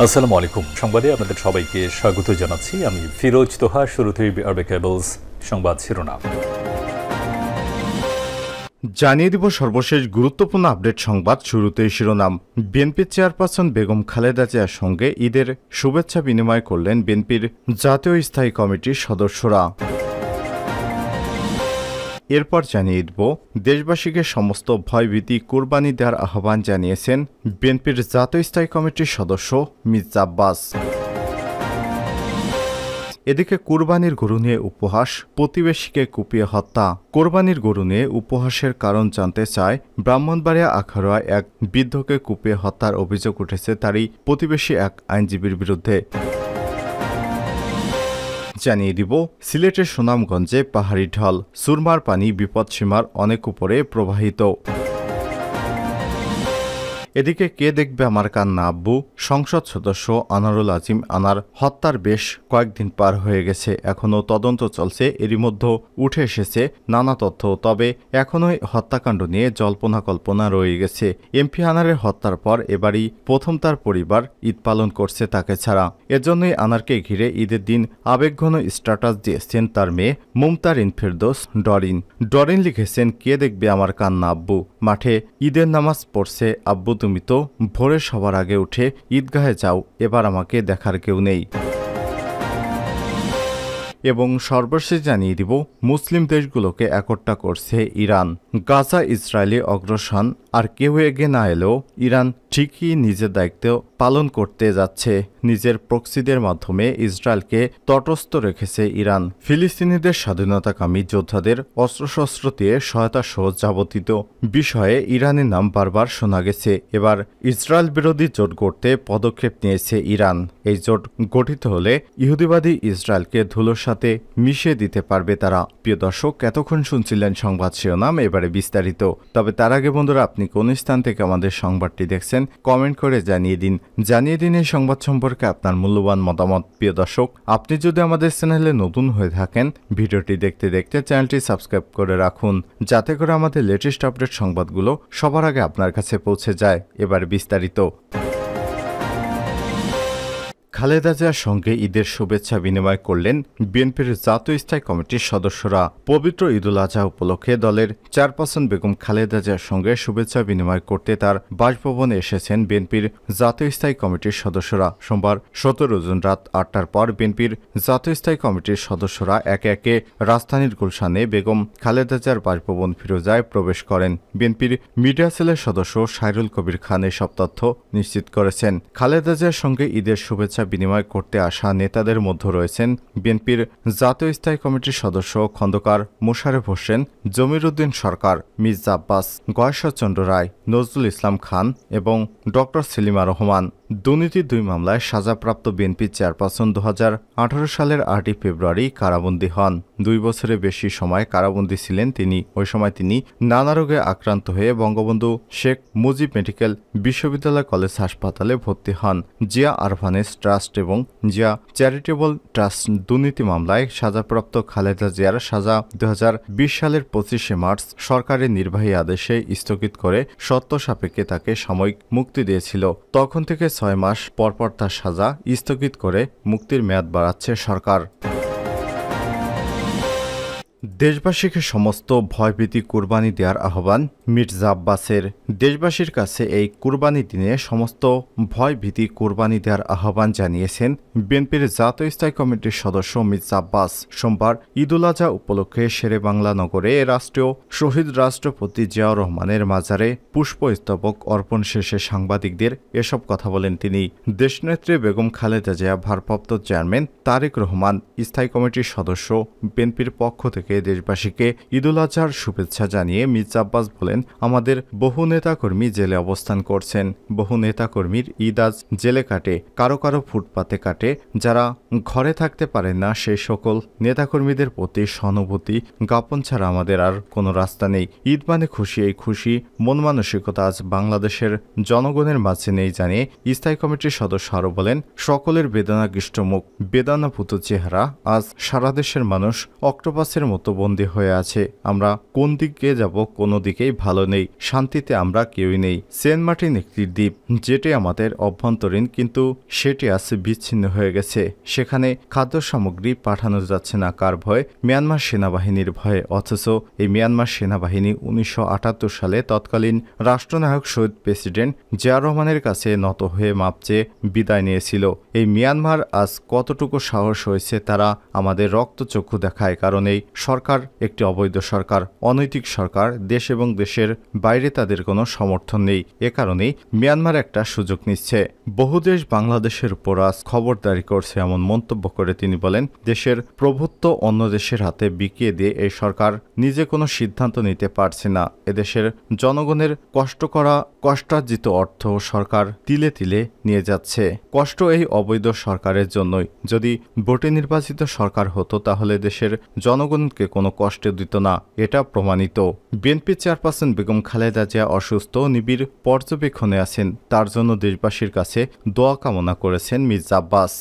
আসসালামু আলাইকুম। সংবাদে আপনাদের সবাইকে স্বাগত জানাচ্ছি। আমি ফিরোজ তোহা। শুরুতেই আরবে কেবলস সংবাদ শিরোনাম জানিয়ে দিব সর্বশেষ গুরুত্বপূর্ণ আপডেট সংবাদ। শুরুতেই শিরোনাম। বিএনপি চেয়ারপারসন বেগম খালেদা জিয়ার সঙ্গে ঈদের শুভেচ্ছা বিনিময় করলেন বিএনপির জাতীয় স্থায়ী কমিটির সদস্যরা। এরপর জানিয়ে দিব দেশবাসীকে সমস্ত ভয়ভীতি কুরবানি দেওয়ার আহ্বান জানিয়েছেন বিএনপির জাতীয় স্থায়ী কমিটির সদস্য মির্জা আব্বাস। এদিকে কুরবানির গরু নিয়ে উপহাস, প্রতিবেশীকে কুপিয়ে হত্যা। কোরবানির গরু নিয়ে উপহাসের কারণ জানতে চায় ব্রাহ্মণবাড়িয়া আখাউড়ায় এক বৃদ্ধকে কুপিয়ে হত্যার অভিযোগ উঠেছে তারই প্রতিবেশী এক আইনজীবীর বিরুদ্ধে। জানিয়ে দিব সিলেটের সুনামগঞ্জে পাহাড়ি ঢল, সুরমার পানি বিপদসীমার অনেক উপরে প্রবাহিত। এদিকে কে দেখবে আমার কান্না আব্বু। সংসদ সদস্য আনারুল আজিম আনার হত্যার বেশ কয়েকদিন পার হয়ে গেছে, এখনও তদন্ত চলছে। এরই মধ্যে উঠে এসেছে নানা তথ্য, তবে এখনই হত্যাকাণ্ড নিয়ে জল্পনা কল্পনা রয়ে গেছে। এমপি আনারের হত্যার পর এবারই প্রথম তার পরিবার ঈদ পালন করছে তাকে ছাড়া। এজন্যই আনারকে ঘিরে ঈদের দিন আবেগঘন স্ট্যাটাস দিয়েছেন তার মেয়ে মুমতারিন ফেরদৌস ডরিন। ডরিন লিখেছেন, কে দেখবে আমার কান্না আব্বু। মাঠে ঈদের নামাজ পড়ছে আব্বু, তুমি তো ভোরে সবার আগে উঠে ঈদগাহে যাও, এবার আমাকে দেখার কেউ নেই। এবং সর্বশেষ জানিয়ে দিব মুসলিম দেশগুলোকে একট্টা করছে ইরান। গাজা ইসরায়েলি অগ্রসর আর কেউ এগিয়ে না এলেও ইরান ঠিকই নিজের দায়িত্ব পালন করতে যাচ্ছে। নিজের প্রক্সিদের মাধ্যমে ইসরায়েলকে তটস্থ রেখেছে ইরান। ফিলিস্তিনিদের স্বাধীনতাকামী যোদ্ধাদের অস্ত্রশস্ত্র দিয়ে সহায়তা সহ যাবতীয় বিষয়ে ইরানের নাম বারবার শোনা গেছে। এবার ইসরায়েল বিরোধী জোট গড়তে পদক্ষেপ নিয়েছে ইরান। এই জোট গঠিত হলে ইহুদিবাদী ইসরায়েলকে ধুলোর সাথে মিশিয়ে দিতে পারবে তারা। প্রিয় দর্শক, এতক্ষণ শুনছিলেন সংবাদ শিরোনাম, এবারে বিস্তারিত। তবে তার আগে বন্ধুরা, আপনি কোন স্থান থেকে আমাদের সংবাদটি দেখছেন কমেন্ট করে জানিয়ে দিন এই সংবাদ সম্পর্কে আপনার মূল্যবান মতামত। প্রিয় দর্শক, আপনি যদি আমাদের চ্যানেলে নতুন হয়ে থাকেন, ভিডিওটি দেখতে দেখতে চ্যানেলটি সাবস্ক্রাইব করে রাখুন, যাতে করে আমাদের লেটেস্ট আপডেট সংবাদগুলো সবার আগে আপনার কাছে পৌঁছে যায়। এবার বিস্তারিত। খালেদা জিয়ার সঙ্গে ঈদের শুভেচ্ছা বিনিময় করলেন বিএনপির জাতীয় স্থায়ী কমিটির সদস্যরা। পবিত্র ঈদুল আজহা উপলক্ষে দলের চেয়ারপারসন বেগম খালেদা জিয়ার সঙ্গে শুভেচ্ছা বিনিময় করতে তার বাসভবনে এসেছেন বিএনপির জাতীয় স্থায়ী কমিটির সদস্যরা। সোমবার 17 জুন রাত 8টার পর বিএনপির জাতীয় স্থায়ী কমিটির সদস্যরা একে একে রাজধানীর গুলশানে বেগম খালেদা জিয়ার বাসভবন ফিরোজায় প্রবেশ করেন। বিএনপির মিডিয়া সেলের সদস্য সাইরুল কবির খান এসব তথ্য নিশ্চিত করেছেন। খালেদা জিয়ার সঙ্গে ঈদের শুভেচ্ছা বিনিময় করতে আসা নেতাদের মধ্যে রয়েছেন বিএনপির জাতীয় স্থায়ী কমিটির সদস্য খন্দকার মোশারেফ হোসেন, জমির উদ্দিন সরকার, মির্জা আব্বাস, গয়েশ্বরচন্দ্র রায়, নজরুল ইসলাম খান এবং ড সেলিমা রহমান। দুর্নীতির 2 মামলায় সাজাপ্রাপ্ত বিএনপি চেয়ারপারসন 2018 সালের 8 ফেব্রুয়ারি কারাবন্দী হন। 2 বছরের বেশি সময় কারাবন্দী ছিলেন তিনি। ওই সময় তিনি নানা রোগে আক্রান্ত হয়ে বঙ্গবন্ধু শেখ মুজিব মেডিকেল বিশ্ববিদ্যালয় কলেজ হাসপাতালে ভর্তি হন। জিয়া আরফানেস ট্রাস্ট এবং জিয়া চ্যারিটেবল ট্রাস্ট দুর্নীতি মামলায় সাজাপ্রাপ্ত খালেদা জিয়ার সাজা 2020 সালের 25শে মার্চ সরকারের নির্বাহী আদেশে স্থগিত করে শর্ত সাপেক্ষে তাকে সাময়িক মুক্তি দিয়েছিল। তখন থেকে 6 মাস পরপর তার সাজা স্থগিত করে মুক্তির মেয়াদ বাড়াচ্ছে সরকার। দেশবাসীকে সমস্ত ভয়ভীতি কুরবানি দেওয়ার আহ্বান মির্জা আব্বাসের। দেশবাসীর কাছে এই কুরবানি দিনে সমস্ত ভয়ভীতি কুরবানি দেওয়ার আহ্বান জানিয়েছেন বিএনপির জাতীয় স্থায়ী কমিটির সদস্য মির্জা আব্বাস। সোমবার ঈদুল আজহা উপলক্ষে শেরেবাংলা নগরে রাষ্ট্রীয় শহীদ রাষ্ট্রপতি জিয়াউর রহমানের মাজারে পুষ্পস্তবক অর্পণ শেষে সাংবাদিকদের এসব কথা বলেন তিনি। দেশনেত্রী বেগম খালেদা জিয়া, ভারপ্রাপ্ত চেয়ারম্যান তারেক রহমান, স্থায়ী কমিটির সদস্য বিএনপির পক্ষ থেকে দেশবাসীকে ঈদুল আজহার শুভেচ্ছা জানিয়ে মির্জা আব্বাস বলেন, আমাদের বহু নেতাকর্মী জেলে অবস্থান করছেন। বহু নেতাকর্মীর ঈদ আজ জেলে কাটে, কারো কারো ফুটপাতে কাটে। যারা ঘরে থাকতে পারেন না, সেই সকল নেতাকর্মীদের প্রতি সহানুভূতি জ্ঞাপন ছাড়া আমাদের আর কোনো রাস্তা নেই। ঈদ মানে খুশি, এই খুশি মন মানসিকতা আজ বাংলাদেশের জনগণের মাঝে নেই জানিয়ে স্থায়ী কমিটির সদস্য আরও বলেন, সকলের বেদনাগ্রস্ত মুখ, বেদনাভূত চেহারা আজ সারা দেশের মানুষ অক্টোপাসের মতো মতো বন্দী হয়ে আছে। আমরা কোন দিকে যাব, কোনো দিকেই ভালো নেই, শান্তিতে আমরা কেউই নেই। সেন্ট মার্টিন একটি দ্বীপ, যেটি আমাদের অভ্যন্তরীণ, কিন্তু সেটি আজ বিচ্ছিন্ন হয়ে গেছে। সেখানে খাদ্য সামগ্রী পাঠানো যাচ্ছে না কার ভয়ে? মিয়ানমার সেনাবাহিনীর ভয়ে। অথচ এই মিয়ানমার সেনাবাহিনী 1978 সালে তৎকালীন রাষ্ট্রনায়ক শহীদ প্রেসিডেন্ট জিয়া রহমানের কাছে নত হয়ে মাপ চেয়ে বিদায় নিয়েছিল। এই মিয়ানমার আজ কতটুকু সাহস হয়েছে তারা আমাদের রক্তচক্ষু দেখায়, কারণ এই সরকার একটি অবৈধ সরকার, অনৈতিক সরকার। দেশ এবং দেশের বাইরে তাদের কোনো সমর্থন নেই। এ কারণেই মিয়ানমার একটা সুযোগ নিচ্ছে। বহু দেশ বাংলাদেশের উপর আজ খবরদারি করছে এমন মন্তব্য করে তিনি বলেন, দেশের প্রভুত্ব অন্য দেশের হাতে বিকিয়ে দিয়ে এই সরকার নিজে কোনো সিদ্ধান্ত নিতে পারছে না। এদেশের জনগণের কষ্ট করা কষ্টার্জিত অর্থ সরকার তিলে তিলে নিয়ে যাচ্ছে। কষ্ট এই অবৈধ সরকারের জন্যই। যদি ভোটে নির্বাচিত সরকার হতো তাহলে দেশের জনগণকে কোনো কষ্ট দিত না, এটা প্রমাণিত। বিএনপি চেয়ারপারসন বেগম খালেদা জিয়া অসুস্থ, নিবিড় পর্যবেক্ষণে আছেন। তার জন্য দেশবাসীর কাছে দোয়া কামনা করেছেন মির্জা আব্বাস।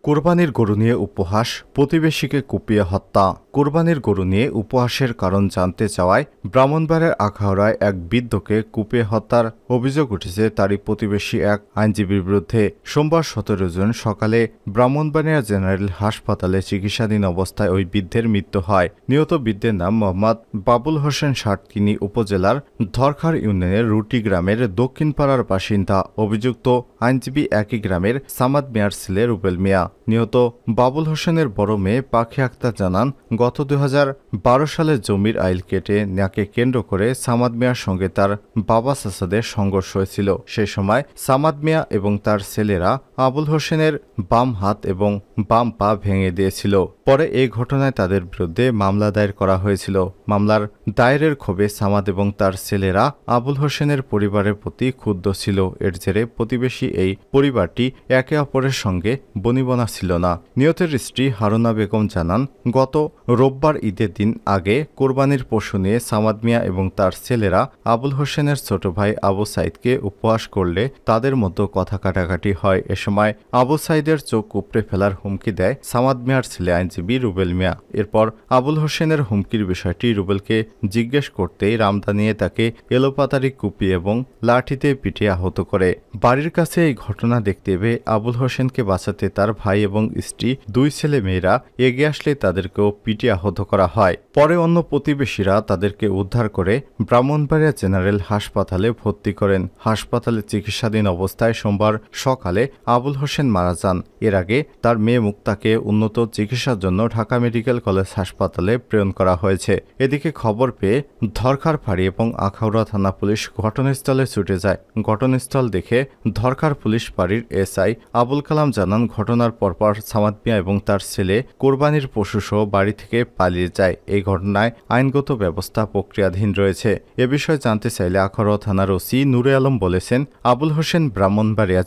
কোরবানির গরু নিয়ে উপহাস, প্রতিবেশীকে কুপিয়ে হত্যা। কোরবানির গরু নিয়ে উপহাসের কারণ জানতে চাওয়ায় ব্রাহ্মণবাড়িয়ার আখাউড়ায় এক বৃদ্ধকে কুপিয়ে হত্যার অভিযোগ উঠেছে তারই প্রতিবেশী এক আইনজীবীর বিরুদ্ধে। সোমবার 17 জুন সকালে ব্রাহ্মণবাড়িয়া জেনারেল হাসপাতালে চিকিৎসাধীন অবস্থায় ওই বৃদ্ধের মৃত্যু হয়। নিহত বৃদ্ধের নাম মোহাম্মদ বাবুল হোসেন, সাতকিনি উপজেলার ধরখার ইউনিয়নের রুটি গ্রামের দক্ষিণ পাড়ার বাসিন্দা। অভিযুক্ত আইনজীবী একই গ্রামের সামাদ মিয়ার ছেলে রুবেল মিয়া। নিহত বাবুল হোসেনের বড় মেয়ে পাখি আক্তার জানান, গত 2012 সালে জমির আইল কেটে নেয়াকে কেন্দ্র করে সামাদ মিয়ার সঙ্গে তার বাবা চাচাদের সংঘর্ষ হয়েছিল। সেই সময় সামাদ মিয়া এবং তার ছেলেরা আবুল হোসেনের বাম হাত এবং বাম পা ভেঙে দিয়েছিল। পরে এই ঘটনায় তাদের বিরুদ্ধে মামলা দায়ের করা হয়েছিল। মামলার দায়েরের ক্ষোভে সামাদ এবং তার ছেলেরা আবুল হোসেনের পরিবারের প্রতি ক্ষুব্ধ ছিল। এর জেরে প্রতিবেশী এই পরিবারটি একে অপরের সঙ্গে বনিবনা ছিল না। নিহতের স্ত্রী হারুনা বেগম জানান, গত রোববার ঈদের দিন আগে কোরবানির পশু নিয়ে সামাদ মিয়া এবং তার ছেলেরা আবুল হোসেনের ছোট ভাই আবু সাইদকে উপহাস করলে তাদের মধ্যে কথা কাটাকাটি হয়। এ সময় আবু সাইদের চোখ উপড়ে ফেলার হুমকি দেয় সামাদ মিয়ার ছেলে আইনজীবী রুবেল মিয়া। এরপর আবুল হোসেনের হুমকির বিষয়টি রুবেলকে জিজ্ঞেস করতেই রামদা নিয়ে তাকে এলোপাতাড়ি কুপিয়ে এবং লাঠিতে পিটিয়ে আহত করে। বাড়ির কাছে এই ঘটনা দেখতে পেয়ে আবুল হোসেনকে বাঁচাতে তার ভাই এবং স্ত্রী, দুই ছেলে মেয়েরা এগিয়ে আসলে তাদেরকেও পিটিয়ে আহত করা হয়। পরে অন্য প্রতিবেশীরা তাদেরকে উদ্ধার করে ব্রাহ্মণবাড়িয়া জেনারেল হাসপাতালে ভর্তি করেন। হাসপাতালে চিকিৎসাধীন অবস্থায় সোমবার সকালে আবুল হোসেন মারা যান। এর আগে তার মেয়ে মুক্তাকে উন্নত চিকিৎসার জন্য ঢাকা মেডিকেল কলেজ হাসপাতালে প্রেরণ করা হয়েছে। এদিকে খবর পেয়ে ধরখার ফাঁড়ি এবং আখাউড়া থানা পুলিশ ঘটনাস্থলে ছুটে যায়। ঘটনাস্থল দেখে ধরখার পুলিশ ফাঁড়ির এসআই আবুল কালাম জানান, ঘটনার পরপর সামাদ মিয়া এবং তার ছেলে কোরবানির পশুসহ বাড়ি থেকে পালিয়ে যায়। এই ঘটনায় আইনগত ব্যবস্থা প্রক্রিয়াধীন রয়েছে। এ বিষয়ে জানতে চাইলে আখাউড়া থানার ওসি নূরে আলম বলেছেন, আবুল হোসেন ব্রাহ্মণবাড়িয়া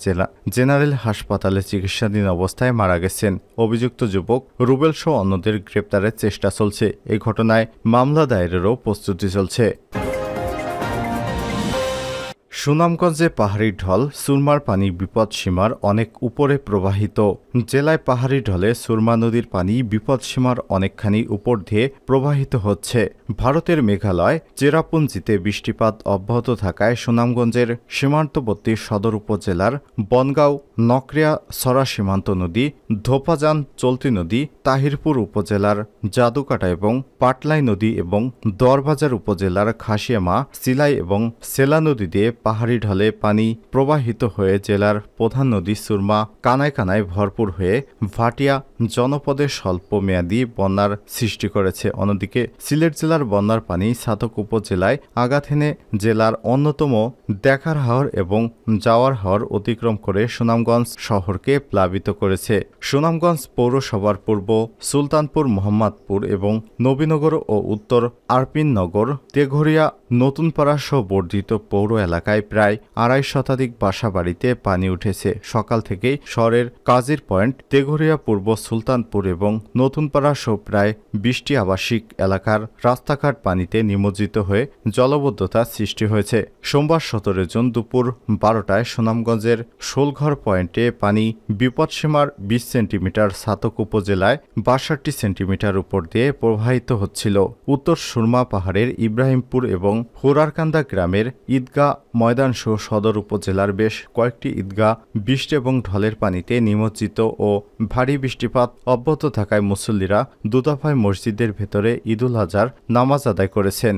জেনারেল হাসপাতালে চিকিৎসাধীন অবস্থায় মারা গেছেন। অভিযুক্ত যুবক রুবেল সহ অন্যদের গ্রেপ্তারের চেষ্টা চলছে। এই ঘটনায় মামলা দায়েরেরও প্রস্তুতি চলছে। সুনামগঞ্জে পাহাড়ি ঢল, সুরমার পানি বিপদসীমার অনেক উপরে প্রবাহিত। জেলায় পাহাড়ি ঢলে সুরমা নদীর পানি বিপদসীমার অনেকখানি উপর দিয়ে প্রবাহিত হচ্ছে। ভারতের মেঘালয় চেরাপুঞ্জিতে বৃষ্টিপাত অব্যাহত থাকায় সুনামগঞ্জের সীমান্তবর্তী সদর উপজেলার বনগাঁও, নকরিয়া সরা সীমান্ত নদী, ধোপাজান চলতি নদী, তাহিরপুর উপজেলার জাদুকাটা এবং পাটলাই নদী এবং দরবাজার উপজেলার খাসিয়ামা, সিলাই এবং সেলা নদী দিয়ে পাহাড়ি ঢলে পানি প্রবাহিত হয়ে জেলার প্রধান নদী সুরমা কানায় কানায় ভরপুর হয়ে ভাটিয়া জনপদে স্বল্প মেয়াদী বন্যার সৃষ্টি করেছে। অন্যদিকে সিলেট জেলার বন্যার পানি ছাতক উপজেলায় আঘাত হেনে জেলার অন্যতম দেখার হাওর এবং যাওয়ার হাওর অতিক্রম করে সুনামগঞ্জ শহরকে প্লাবিত করেছে। সুনামগঞ্জ পৌরসভার পূর্ব সুলতানপুর, মোহাম্মদপুর এবং নবীনগর ও উত্তর আরপিননগর, তেঘরিয়া, নতুনপাড়া সহ বর্ধিত পৌর এলাকায় এলাকায় প্রায় 2.5 শতাধিক বাসাবাড়িতে পানি উঠেছে। সকাল থেকেই শহরের কাজির পয়েন্ট, তেঘরিয়া পূর্ব, সুলতানপুর এবং নতুনপাড়া সহ প্রায় 20টি আবাসিক এলাকার রাস্তাঘাট পানিতে নিমজ্জিত হয়ে জলবদ্ধতা সৃষ্টি হয়েছে। সোমবার 17 জুন দুপুর 12টায় সুনামগঞ্জের শোলঘর পয়েন্টে পানি বিপদসীমার 20 সেন্টিমিটার, ছাতক উপজেলায় 62 সেন্টিমিটার উপর দিয়ে প্রবাহিত হচ্ছিল। উত্তর সুরমা পাহাড়ের ইব্রাহিমপুর এবং হুরারকান্দা গ্রামের ঈদগাহ ময়দানসহ সদর উপজেলার বেশ কয়েকটি ঈদগাহ বৃষ্টি এবং ঢলের পানিতে নিমজ্জিত ও ভারী বৃষ্টিপাত অব্যাহত থাকায় মুসল্লিরা দুদফায় মসজিদের ভেতরে ঈদুল আজহার নামাজ আদায় করেছেন।